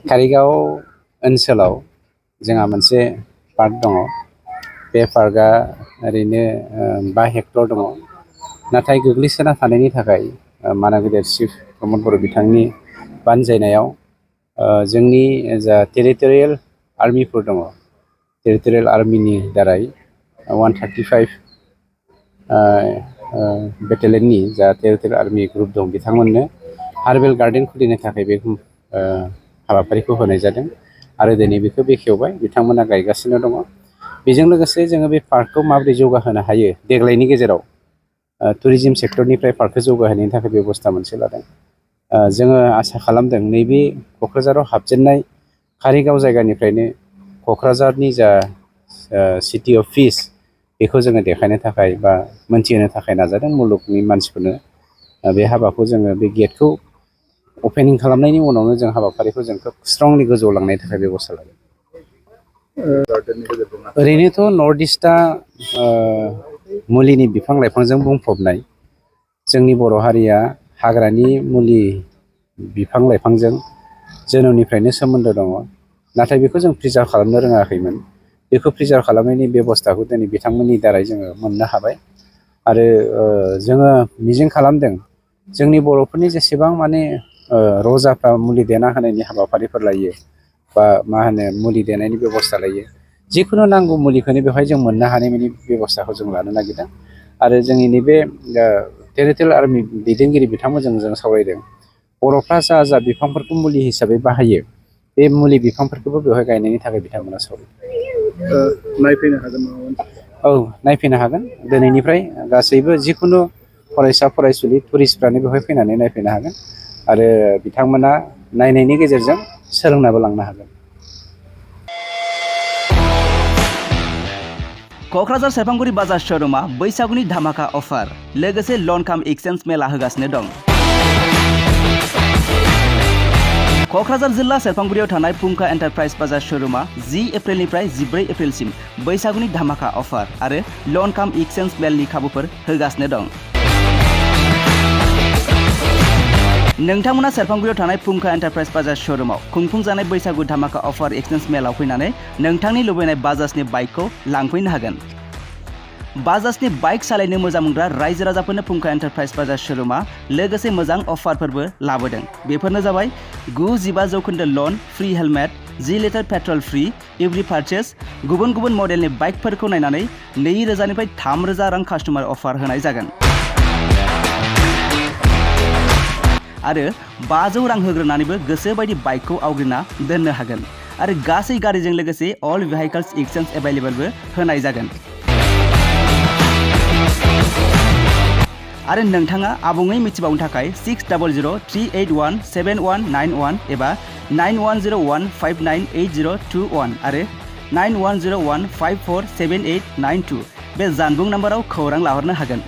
कारिगाव ओनसोलाव जोंहा मोनसे पार्क दङ। बे पार्कआ ओरैनो 5 हेक्टर दङ। नाथाय गोग्लैसोना थानायनि थाखाय मानागेदेर चिफ प्रमद बर' बिथांनि बानजायनायाव जोंनि जा टेरिटरियेल आर्मिफोर दङ, टेरिटरियेल आर्मिनि दारै 135 बेटेलियननि जा टेरिटरियेल आर्मि ग्रुप दं बिथांमोननो हार्बेल गार्डेन खुलिनो थाखाय बे हाबाफारिखौ होनाय जादों आरो दिनै बेखौ बेखेवबाय, बिथांमोना गायगासिनो दङ। बेजों लोगोसे जोङो बे पार्कखौ माबोरै जौगाहोनो हायो, देग्लायनि गेजेराव टुरिजिम सेक्टरनिफ्राय पार्कखौ जौगाहोनायनि थाखाय बेबस्था मोनसे लादों। जोङो आसा खालामदों नैबे क'क्राझाराव हाबजेननाय कारिगाव जायगानिफ्रायनो क'क्राझारनि जा सिटि अफ पिस बेखौ जोङो देखायनो थाखाय बा मोनथिहोनो थाखाय नाजादों मुलुगनि मानसिफोरनो। बे हाबाखौ जोङो बे गेटखौ अपेनिं खालामनायनि उनावनो जों हाबाफारिखौ जों खोब स्ट्रंलि गोजौआव लांनायनि थाखाय बेबस्था लादों। ओरैनोथ' नर्थ इस्टआ मुलिनि बिफां लाइफांजों बुंफबनाय। जोंनि बर' हारिया हाग्रानि मुलि बिफां लाइफांजों जोनोमनिफ्रायनो सोमोन्दो दङ। नाथाय बेखौ जों प्रिजार्भ खालामनो रोङाखैमोन। बेखौ प्रिजार्भ खालामनायनि बेबस्थाखौ दिनै बिथांमोननि दारै जोङो मोननो हाबाय। आरो जोङो मिजिं खालामदों जोंनि बर'फोरनि जेसेबां माने रजाफ्रा मुलि देना होनायनि हाबाफारिफोर लायो बा मुलि देनायनि बेबस्था लायो, जिखुनु नांगौ मुलिखौनो बेवहाय जों मोननो हानायनि बेबस्थाखौ जों लानो नागिरदों। आरो जोंनि नैबे टेरिटरियेल आर्मि दैदेनगिरि बिथांमोनजों जों सावरायदों बर'फ्रा जा बिफांफोरखौ मुलि हिसाबै बाहायो, बे मुलि बिफांफोरखौबो बेवहाय गायनायनि थाखाय बिथांमोना सावरायदों। नायफैनो हागोन नामा? औ, नायफैनो हागोन। दिनैनिफ्राय गासैबो जिखुनु फरायसा फरायसुलि टुरिस्टफ्रानो बेवहाय फैनानै नायफैनो हागोन आरो बिथांमोना नायनायनि गेजेरजों सोलोंनाबो लांनो हागोन। क'क्राझार सेरफांगुरि बाजार श'रुमा बैसागुनि धामाका अफार लोगोसे लन काम एक्सचेन्ज मेला होगासिनो दं। क'क्राझार जिल्ला सेरफांगुरियाव थानाय फुंखा एन्टारप्राइज बाजार श'रुमा 10 एप्रिलनिफ्राय 14 एप्रिलसिम बैसागुनि धामाका अफार आरो लन काम एक्सचेन्ज मेलनि खाबुफोर होगासिनो दं। नोंथांमोना सेरफांगुरियाव थानाय फुंखा एन्टारप्राइज बाजार श'रुमाव खुंफुंजानाय बैसागु धामाका अफार एक्सचेन्ज मेलाव फैनानै नोंथांनि लुबैनाय बाजाजनि बाइकखौ लांफैनो हागोन। बाजाजनि बाइक सालायनो मोजां मोनग्रा रायजो राजाफोरनो फुंखा एन्टारप्राइज बाजार श'रुमा लोगोसे मोजां अफारफोरबो लाबोदों। बेफोरनो जाबाय 9-15% लन, free helmet, 10 litre petrol free, every purchase, गुबुन गुबुन मडेलनि बाइकफोरखौ नायनानै 2,000 निफ्राय 3,000 रां कास्टमार अफार होनाय जागोन। आरो 500 रां होग्रोनानैबो गोसो बायदि बाइकखौ आवग्रिना दोननो हागोन आरो गासै गारिजों लोगोसे अल भेहिकल्स एक्सचेन्ज एभेलेबलबो होनाय जागोन। आरो नोंथाङा आबुङै मिथिबावनो थाखाय 6003817191 एबा 9101598021 आरो 9101547892 बे जानबुं नाम्बाराव खौरां लाहरनो हागोन।